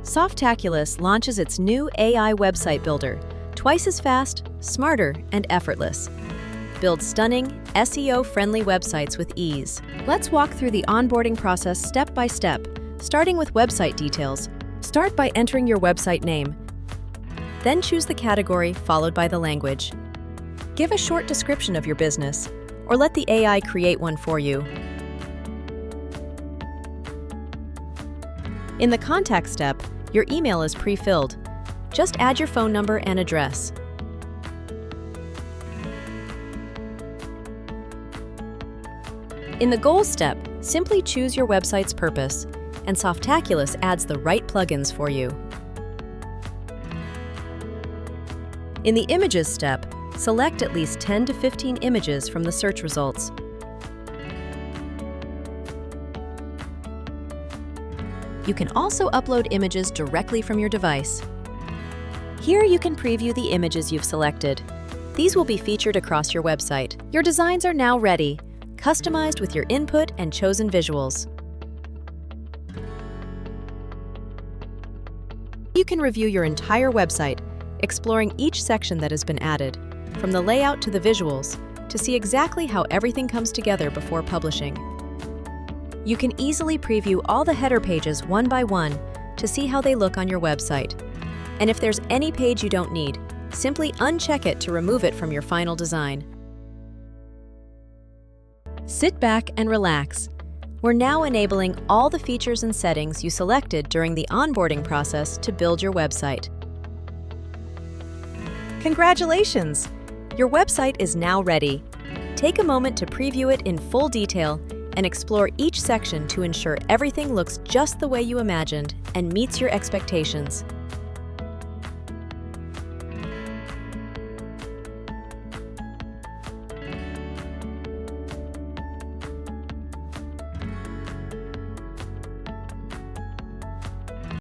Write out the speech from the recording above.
Softaculous launches its new AI website builder, twice as fast, smarter, and effortless. Build stunning, SEO-friendly websites with ease. Let's walk through the onboarding process step by step, starting with website details. Start by entering your website name. Then choose the category followed by the language. Give a short description of your business, or let the AI create one for you. In the contact step, your email is pre-filled. Just add your phone number and address. In the goals step, simply choose your website's purpose, and Softaculous adds the right plugins for you. In the images step, select at least 10 to 15 images from the search results. You can also upload images directly from your device. Here you can preview the images you've selected. These will be featured across your website. Your designs are now ready, customized with your input and chosen visuals. You can review your entire website, exploring each section that has been added, from the layout to the visuals, to see exactly how everything comes together before publishing. You can easily preview all the header pages one by one to see how they look on your website. And if there's any page you don't need, simply uncheck it to remove it from your final design. Sit back and relax. We're now enabling all the features and settings you selected during the onboarding process to build your website. Congratulations! Your website is now ready. Take a moment to preview it in full detail and explore each section to ensure everything looks just the way you imagined and meets your expectations.